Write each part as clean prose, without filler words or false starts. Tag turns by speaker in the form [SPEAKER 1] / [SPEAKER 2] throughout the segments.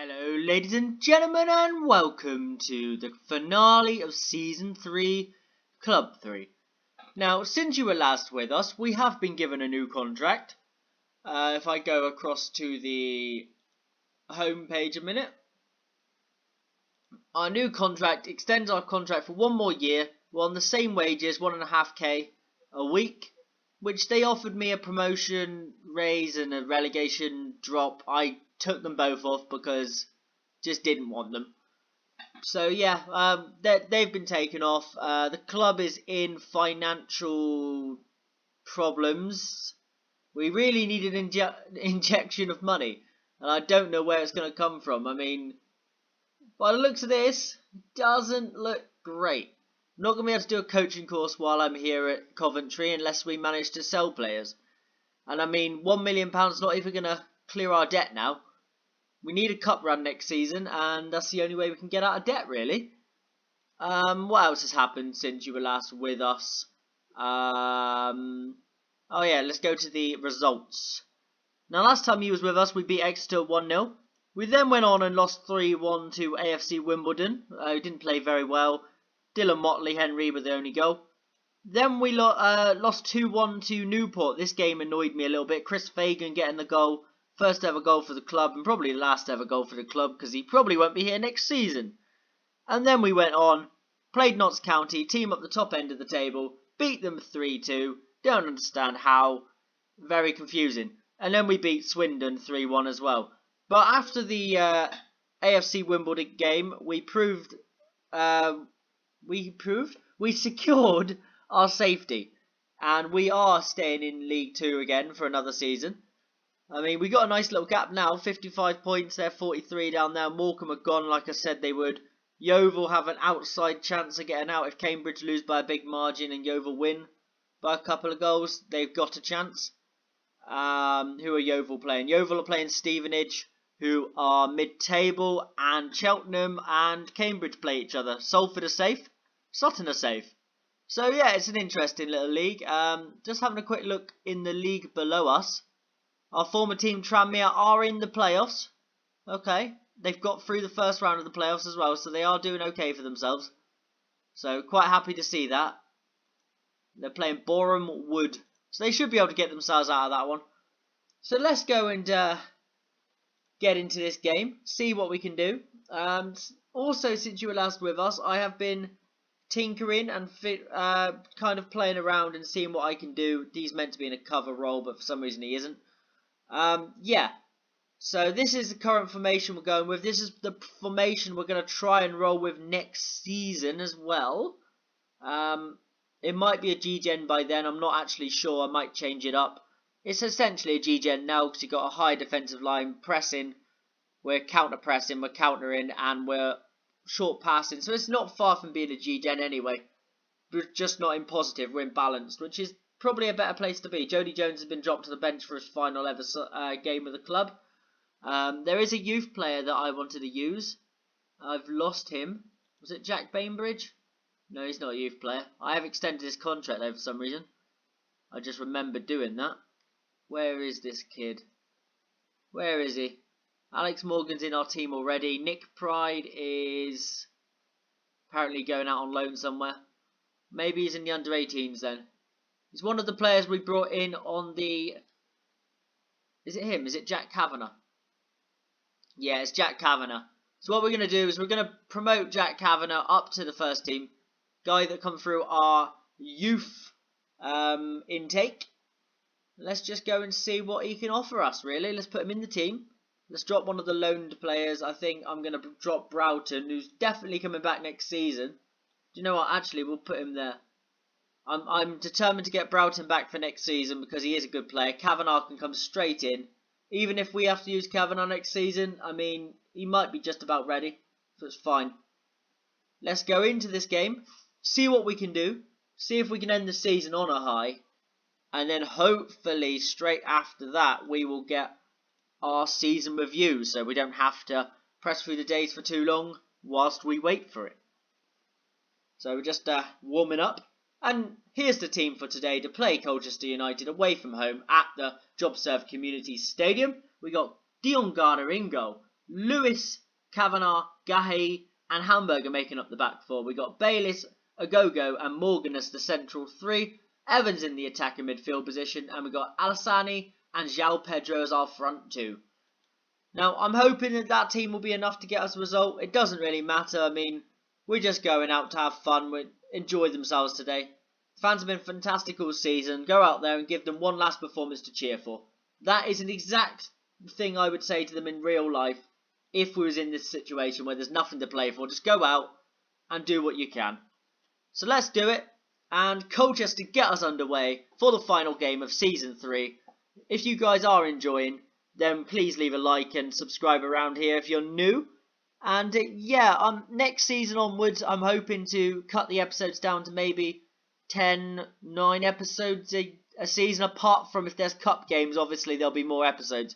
[SPEAKER 1] Hello ladies and gentlemen, and welcome to the finale of Season 3, Club 3. Now, since you were last with us, we have been given a new contract. If I go across to the home page a minute. Our new contract extends our contract for one more year. We're on the same wages, 1.5k a week, which they offered me a promotion raise and a relegation drop. I took them both off because just didn't want them. So yeah, they've been taken off. The club is in financial problems. We really need an injection of money, and I don't know where it's going to come from. I mean, by the looks of this, it doesn't look great. I'm not going to be able to do a coaching course while I'm here at Coventry unless we manage to sell players. And I mean, £1 million not even going to clear our debt now. We need a cup run next season, and that's the only way we can get out of debt, really. What else has happened since you were last with us? Oh yeah, let's go to the results. Now, last time you was with us, we beat Exeter 1-0. We then went on and lost 3-1 to AFC Wimbledon, who didn't play very well. Dylan Motley, Henry with the only goal. Then we lost 2-1 to Newport. This game annoyed me a little bit. Chris Fagan getting the goal. First ever goal for the club, and probably the last ever goal for the club, because he probably won't be here next season. And then we went on, played Notts County, team up the top end of the table, beat them 3-2. Don't understand how. Very confusing. And then we beat Swindon 3-1 as well. But after the AFC Wimbledon game, we secured our safety. And we are staying in League 2 again for another season. I mean, we got a nice little gap now, 55 points there, 43 down there. Morecambe are gone like I said they would. Yeovil have an outside chance of getting out if Cambridge lose by a big margin and Yeovil win by a couple of goals. They've got a chance. Who are Yeovil playing? Yeovil are playing Stevenage, who are mid-table, and Cheltenham and Cambridge play each other. Salford are safe, Sutton are safe. So yeah, it's an interesting little league. Just having a quick look in the league below us. Our former team Tranmere are in the playoffs. Okay, they've got through the first round of the playoffs as well, so they are doing okay for themselves. So quite happy to see that. They're playing Boreham Wood, so they should be able to get themselves out of that one. So let's go and get into this game, see what we can do. Also, since you were last with us, I have been tinkering and kind of playing around and seeing what I can do. He's meant to be in a cover role, but for some reason he isn't. Yeah, so this is the current formation we're going with. This is the formation we're going to try and roll with next season as well. It might be a G-Gen by then, I'm not actually sure. I might change it up. It's essentially a G-Gen now because you've got a high defensive line, pressing, we're counter-pressing, we're countering, and we're short passing. So it's not far from being a G-Gen anyway. We're just not in positive, we're in balanced, which is probably a better place to be. Jody Jones has been dropped to the bench for his final ever game with the club. There is a youth player that I wanted to use. I've lost him. Was it Jack Bainbridge? No, he's not a youth player. I have extended his contract though for some reason. I just remembered doing that. Where is this kid? Where is he? Alex Morgan's in our team already. Nick Pride is apparently going out on loan somewhere. Maybe he's in the under-18s then. He's one of the players we brought in on the... Is it him? Is it Jack Kavanagh? Yeah, it's Jack Kavanagh. So what we're going to do is we're going to promote Jack Kavanagh up to the first team. Guy that come through our youth intake. Let's just go and see what he can offer us, really. Let's put him in the team. Let's drop one of the loaned players. I think I'm going to drop Broughton, who's definitely coming back next season. Do you know what? Actually, we'll put him there. I'm determined to get Broughton back for next season because he is a good player. Kavanagh can come straight in. Even if we have to use Kavanagh next season, I mean, he might be just about ready. So it's fine. Let's go into this game. See what we can do. See if we can end the season on a high. And then hopefully straight after that we will get our season review. So we don't have to press through the days for too long whilst we wait for it. So we're just warming up. And here's the team for today to play Colchester United away from home at the JobServe Community Stadium. We got Dion Garner in goal. Lewis, Kavanagh, Gahey and Hamburger making up the back four. We got Bayliss, Agogo and Morgan as the central three. Evans in the attacking midfield position. And we got Alassani and João Pedro as our front two. Now, I'm hoping that team will be enough to get us a result. It doesn't really matter. I mean, we're just going out to have fun. We enjoy themselves today. Fans have been fantastic all season. Go out there and give them one last performance to cheer for. That is an exact thing I would say to them in real life if we was in this situation where there's nothing to play for. Just go out and do what you can. So let's do it. And Colchester get us underway for the final game of Season 3. If you guys are enjoying, then please leave a like and subscribe around here if you're new. And next season onwards, I'm hoping to cut the episodes down to maybe 9 episodes a season, apart from if there's cup games. Obviously there'll be more episodes,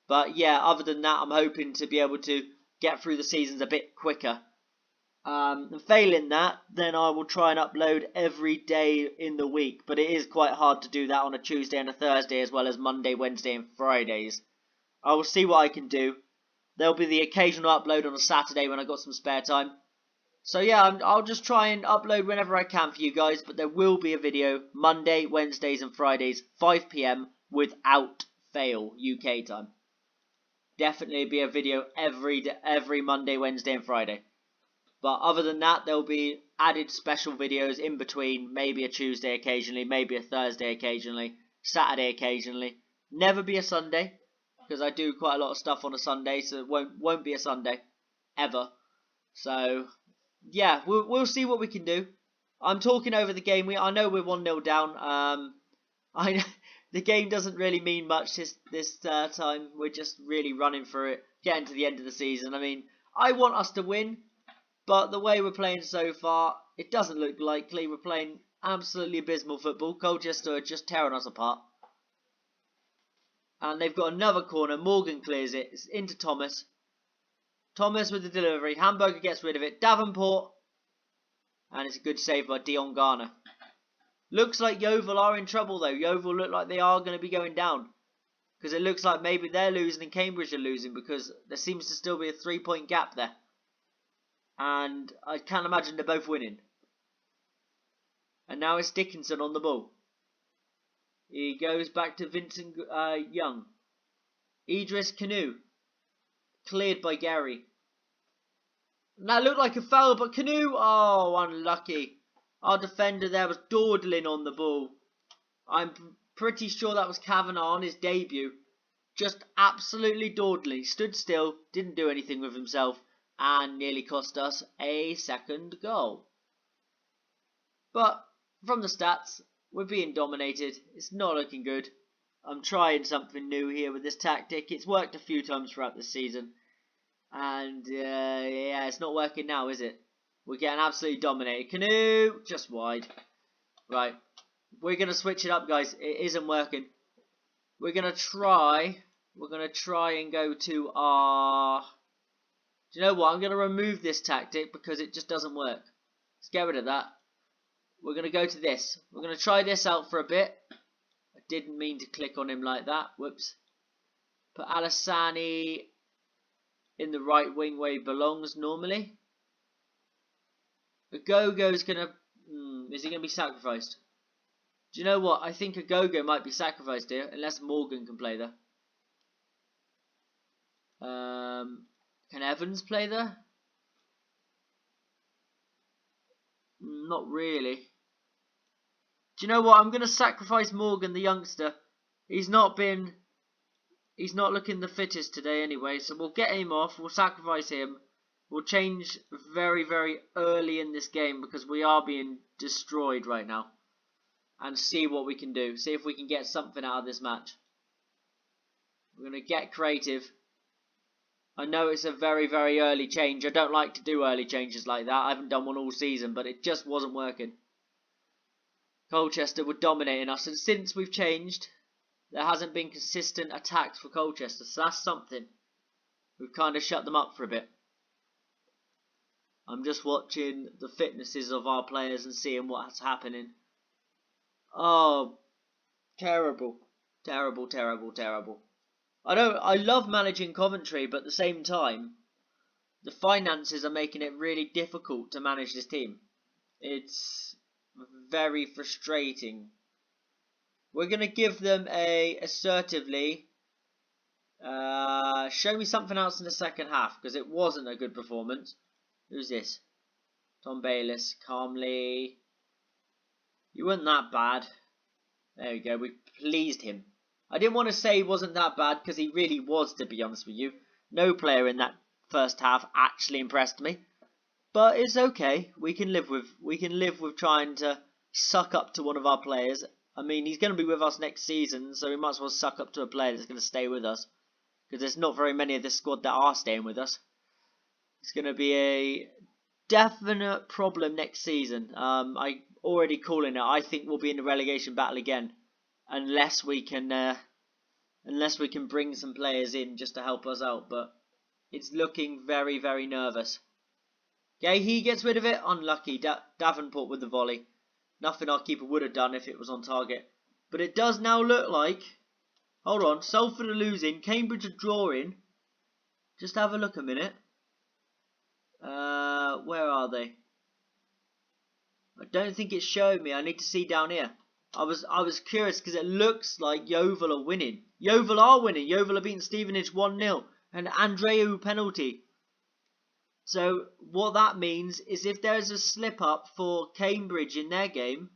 [SPEAKER 1] but yeah, other than that, I'm hoping to be able to get through the seasons a bit quicker. And failing that, then I will try and upload every day in the week, but it is quite hard to do that on a Tuesday and a Thursday, as well as Monday, Wednesday and Fridays. I will see what I can do. There'll be the occasional upload on a Saturday when I've got some spare time. So yeah, I'll just try and upload whenever I can for you guys, but there will be a video Monday, Wednesdays and Fridays, 5 PM without fail UK time. Definitely be a video every Monday, Wednesday and Friday. But other than that, there'll be added special videos in between, maybe a Tuesday occasionally, maybe a Thursday occasionally, Saturday occasionally. Never be a Sunday, because I do quite a lot of stuff on a Sunday, so it won't be a Sunday ever. So yeah, we'll see what we can do. I'm talking over the game. I know we're 1-0 down. The game doesn't really mean much this time. We're just really running for it, getting to the end of the season. I mean, I want us to win, but the way we're playing so far, it doesn't look likely. We're playing absolutely abysmal football. Colchester are just tearing us apart. And they've got another corner. Morgan clears it. It's into Thomas. Thomas with the delivery. Hamburger gets rid of it. Davenport. And it's a good save by Dion Garner. Looks like Yeovil are in trouble though. Yeovil look like they are going to be going down. Because it looks like maybe they're losing and Cambridge are losing. Because there seems to still be a 3-point gap there. And I can't imagine they're both winning. And now it's Dickinson on the ball. He goes back to Vincent Young. Idris Canoe. Cleared by Gary. And that looked like a foul, but Canoe, oh, unlucky. Our defender there was dawdling on the ball. I'm pretty sure that was Kavanagh on his debut. Just absolutely dawdling. Stood still, didn't do anything with himself, and nearly cost us a second goal. But from the stats, we're being dominated. It's not looking good. I'm trying something new here with this tactic. It's worked a few times throughout the season. And yeah, it's not working now, is it? We're getting absolutely dominated. Canoe, just wide. Right, we're going to switch it up, guys. It isn't working. We're going to try and go to our... Do you know what? I'm going to remove this tactic because it just doesn't work. Let's get rid of that. We're going to go to this. We're going to try this out for a bit. I didn't mean to click on him like that. Whoops. Put Alassani in the right wing where he belongs normally. Agogo's going to... is he going to be sacrificed? Do you know what? I think Agogo might be sacrificed here, unless Morgan can play there. Can Evans play there? Not really. Do you know what? I'm going to sacrifice Morgan, the youngster. He's not looking the fittest today anyway, so we'll get him off. We'll sacrifice him. We'll change very, very early in this game because we are being destroyed right now. And see what we can do. See if we can get something out of this match. We're going to get creative. I know it's a very, very early change. I don't like to do early changes like that. I haven't done one all season, but it just wasn't working. Colchester were dominating us, and since we've changed, there hasn't been consistent attacks for Colchester, so that's something. We've kind of shut them up for a bit. I'm just watching the fitnesses of our players and seeing what's happening. Oh, terrible. Terrible, terrible, terrible. I love managing Coventry, but at the same time, the finances are making it really difficult to manage this team. It's very frustrating. We're going to give them a assertively, show me something else in the second half, because it wasn't a good performance. Who's this? Tom Bayliss, calmly. You weren't that bad. There we go, we pleased him. I didn't want to say he wasn't that bad, because he really was, to be honest with you. No player in that first half actually impressed me. But it's okay. We can live with trying to suck up to one of our players. I mean, he's going to be with us next season, so we might as well suck up to a player that's going to stay with us. Because there's not very many of this squad that are staying with us. It's going to be a definite problem next season. I already calling it. I think we'll be in the relegation battle again, unless we can bring some players in just to help us out. But it's looking very, very nervous. Okay, he gets rid of it. Unlucky. Davenport with the volley. Nothing our keeper would have done if it was on target. But it does now look like... Hold on. Salford are losing. Cambridge are drawing. Just have a look a minute. Where are they? I don't think it's showing me. I need to see down here. I was curious because it looks like Yeovil are winning. Yeovil are winning. Yeovil are beating Stevenage 1-0. An Andreu penalty. So what that means is if there's a slip up for Cambridge in their game,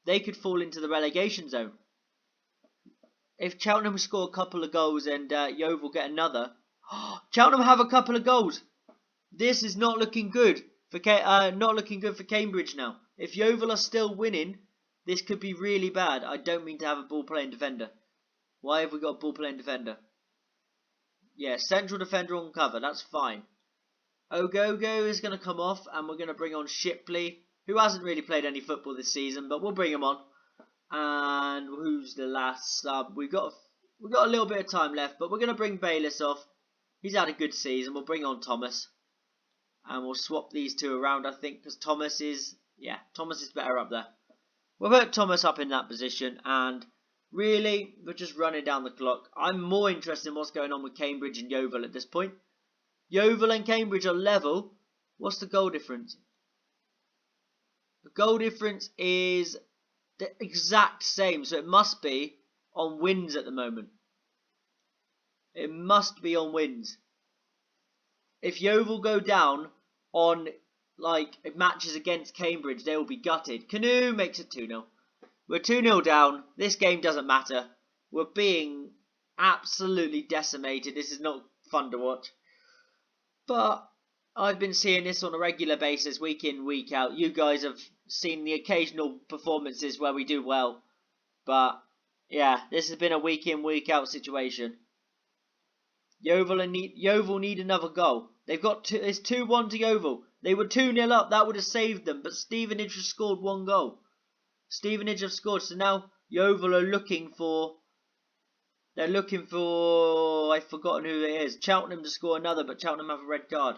[SPEAKER 1] they could fall into the relegation zone. If Cheltenham score a couple of goals and Yeovil get another, Cheltenham have a couple of goals. This is not looking good for Cambridge now. If Yeovil are still winning, this could be really bad. I don't mean to have a ball playing defender. Why have we got a ball playing defender? Yeah, central defender on cover. That's fine. Ogogo is going to come off, and we're going to bring on Shipley, who hasn't really played any football this season, but we'll bring him on. And who's the last sub? We've got a little bit of time left, but we're going to bring Bayliss off. He's had a good season. We'll bring on Thomas, and we'll swap these two around, I think, because Thomas is better up there. We'll put Thomas up in that position, and really, we're just running down the clock. I'm more interested in what's going on with Cambridge and Yeovil at this point. Yeovil and Cambridge are level. What's the goal difference? The goal difference is the exact same, so it must be on wins at the moment. It must be on wins. If Yeovil go down on matches against Cambridge, they will be gutted. Canoe makes it 2-0. We're 2-0 down. This game doesn't matter. We're being absolutely decimated. This is not fun to watch. But I've been seeing this on a regular basis, week in, week out. You guys have seen the occasional performances where we do well. But, yeah, this has been a week in, week out situation. Yeovil need another goal. They've got it's 2-1 to Yeovil. They were 2-0 up. That would have saved them. But Stevenage have scored one goal. Stevenage have scored. So now Yeovil are looking for... They're looking for... I've forgotten who it is. Cheltenham to score another, but Cheltenham have a red card.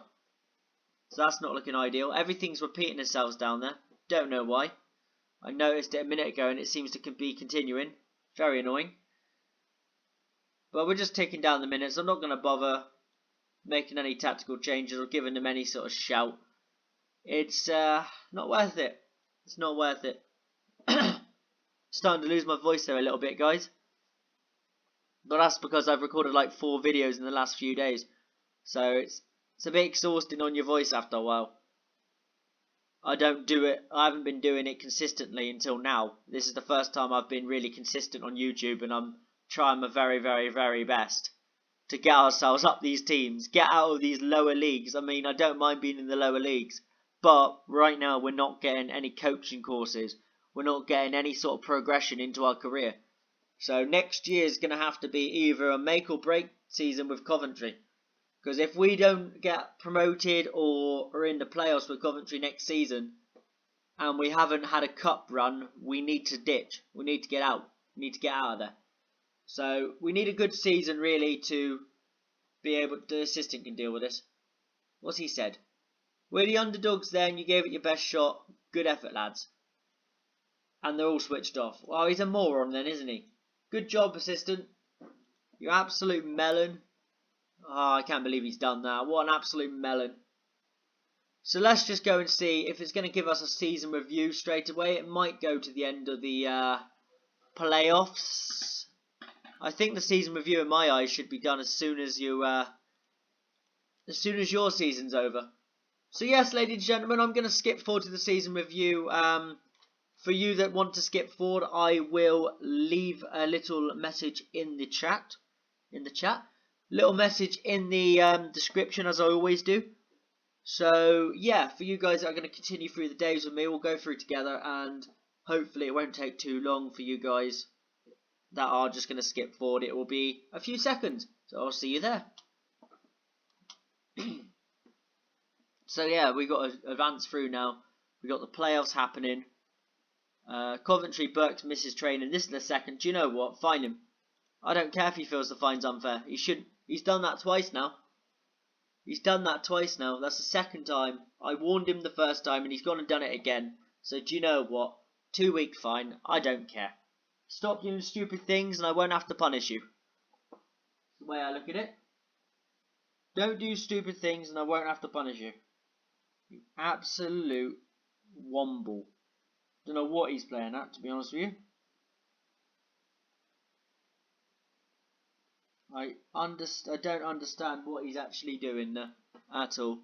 [SPEAKER 1] So that's not looking ideal. Everything's repeating itself down there. Don't know why. I noticed it a minute ago and it seems to be continuing. Very annoying. But we're just taking down the minutes. I'm not going to bother making any tactical changes or giving them any sort of shout. It's not worth it. It's not worth it. Starting to lose my voice there a little bit, guys. But that's because I've recorded like 4 videos in the last few days. So it's a bit exhausting on your voice after a while. I haven't been doing it consistently until now. This is the first time I've been really consistent on YouTube, and I'm trying my very, very, very best to get ourselves up these teams, get out of these lower leagues. I mean, I don't mind being in the lower leagues, but right now we're not getting any coaching courses. We're not getting any sort of progression into our career. So next year is going to have to be either a make or break season with Coventry. Because if we don't get promoted or are in the playoffs with Coventry next season, and we haven't had a cup run, we need to ditch. We need to get out. We need to get out of there. So we need a good season really to be able to... The assistant can deal with this. What's he said? We're the underdogs then. You gave it your best shot. Good effort, lads. And they're all switched off. Well, he's a moron then, isn't he? Good job, assistant. You absolute melon. Oh, I can't believe he's done that. What an absolute melon. So let's just go and see if it's going to give us a season review straight away. It might go to the end of the playoffs. I think the season review in my eyes should be done as soon as your season's over. So yes, ladies and gentlemen, I'm going to skip forward to the season review. For you that want to skip forward, I will leave a little message in the chat. Little message in the description, as I always do. So yeah, for you guys that are going to continue through the days with me, we'll go through together, and hopefully it won't take too long for you guys that are just going to skip forward. It will be a few seconds, so I'll see you there. So yeah, we got to advance through now. We got the playoffs happening. Coventry Burks misses training. This is the second. Do you know what? Fine him. I don't care if he feels the fine's unfair. He should. He's done that twice now. That's the second time. I warned him the first time, and he's gone and done it again. So do you know what? 2-week fine. I don't care. Stop doing stupid things, and I won't have to punish you. That's the way I look at it. Don't do stupid things, and I won't have to punish you. You absolute womble. Don't know what he's playing at, to be honest with you. I don't understand what he's actually doing there at all.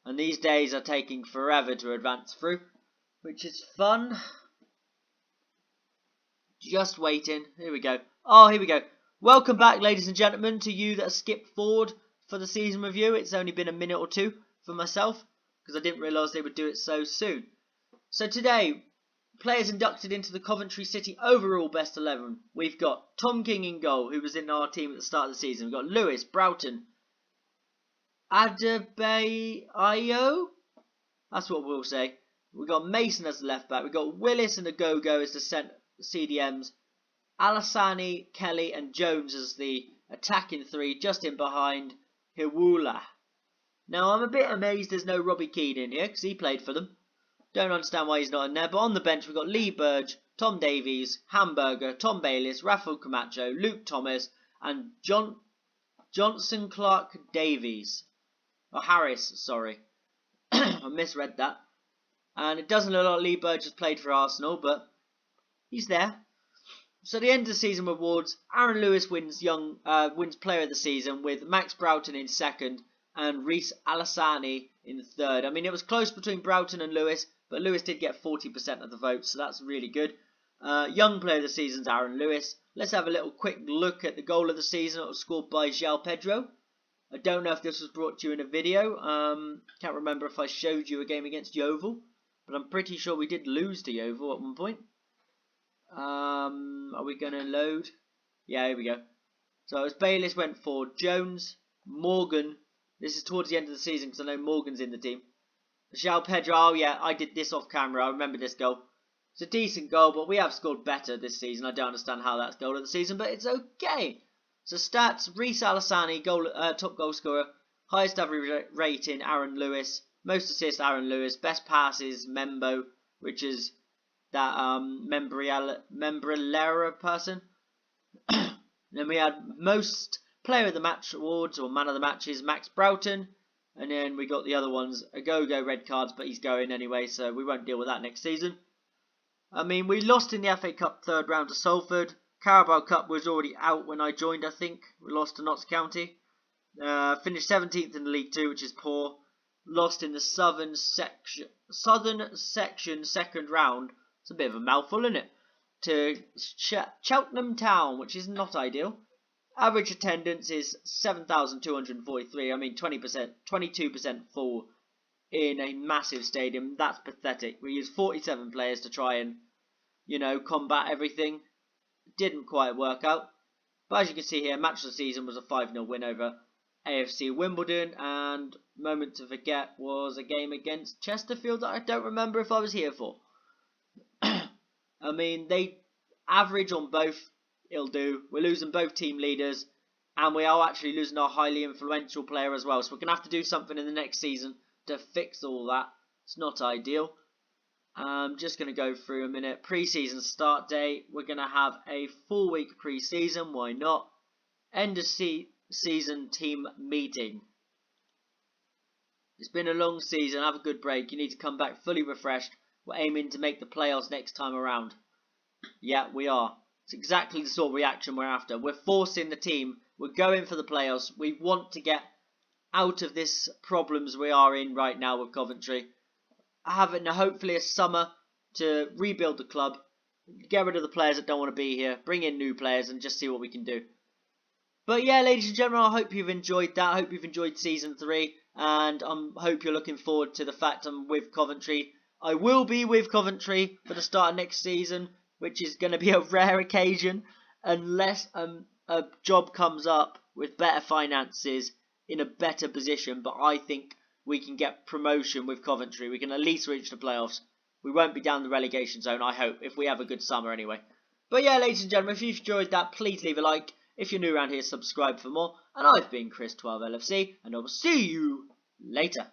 [SPEAKER 1] And these days are taking forever to advance through, which is fun. Just waiting. Here we go. Oh, here we go. Welcome back, ladies and gentlemen, to you that skipped forward for the season review. It's only been a minute or two for myself, because I didn't realise they would do it so soon. So today, players inducted into the Coventry City overall best 11. We've got Tom King in goal, who was in our team at the start of the season. We've got Lewis, Broughton, Adebayo. That's what we'll say. We've got Mason as the left back. We've got Willis and Agogo as the CDMs. Alassani, Kelly and Jones as the attacking three, just in behind Hiwula. Now I'm a bit amazed there's no Robbie Keane in here, because he played for them. Don't understand why he's not in there, but on the bench we've got Lee Burge, Tom Davies, Hamburger, Tom Bayliss, Rafael Camacho, Luke Thomas, and Johnson Clark Davies. Or Harris, sorry. I misread that. And it doesn't look like Lee Burge has played for Arsenal, but he's there. So the end of the season awards, Aaron Lewis wins Player of the Season, with Max Broughton in second and Reece Alassani in third. I mean, it was close between Broughton and Lewis, but Lewis did get 40% of the votes, so that's really good. Young Player of the Season's Aaron Lewis. Let's have a little quick look at the goal of the season. It was scored by João Pedro. I don't know if this was brought to you in a video. Can't remember if I showed you a game against Yeovil, but I'm pretty sure we did lose to Yeovil at one point. Are we going to load? Yeah, here we go. So as Bayliss went forward, Jones, Morgan. This is towards the end of the season because I know Morgan's in the team. João Pedro, oh yeah, I did this off camera. I remember this goal. It's a decent goal, but we have scored better this season. I don't understand how that's goal of the season, but it's okay. So stats, Reece Alassani, top goal scorer. Highest average rating, Aaron Lewis. Most assists, Aaron Lewis. Best passes, Membo, which is that Membrillera person. Then we had most player of the match awards, or man of the matches, Max Broughton. And then we got the other ones, Agogo red cards, but he's going anyway, so we won't deal with that next season. I mean, we lost in the FA Cup third round to Salford. Carabao Cup was already out when I joined, I think. We lost to Notts County. Finished 17th in League 2, which is poor. Lost in the southern section second round. It's a bit of a mouthful, isn't it? To Cheltenham Town, which is not ideal. Average attendance is 7,243. I mean, 22% full in a massive stadium. That's pathetic. We used 47 players to try and, combat everything. Didn't quite work out. But as you can see here, match of the season was a 5-0 win over AFC Wimbledon. And moment to forget was a game against Chesterfield that I don't remember if I was here for. I mean, they average on both. It'll do. We're losing both team leaders, and we are actually losing our highly influential player as well. So we're going to have to do something in the next season to fix all that. It's not ideal. I'm just going to go through a minute. Pre-season start date. We're going to have a full week pre-season. Why not? end of season team meeting. It's been a long season. Have a good break. You need to come back fully refreshed. We're aiming to make the playoffs next time around. Yeah, we are. It's exactly the sort of reaction we're after. We're forcing the team. We're going for the playoffs. We want to get out of this problems we are in right now with Coventry. Having hopefully a summer to rebuild the club, get rid of the players that don't want to be here, bring in new players and just see what we can do. But yeah, ladies and gentlemen, I hope you've enjoyed that. I hope you've enjoyed Season 3. And I hope you're looking forward to the fact I'm with Coventry. I will be with Coventry for the start of next season, which is going to be a rare occasion. Unless a job comes up with better finances in a better position. But I think we can get promotion with Coventry. We can at least reach the playoffs. We won't be down the relegation zone, I hope, if we have a good summer anyway. But yeah, ladies and gentlemen, if you've enjoyed that, please leave a like. If you're new around here, subscribe for more. And I've been Chris12LFC, and I will see you later.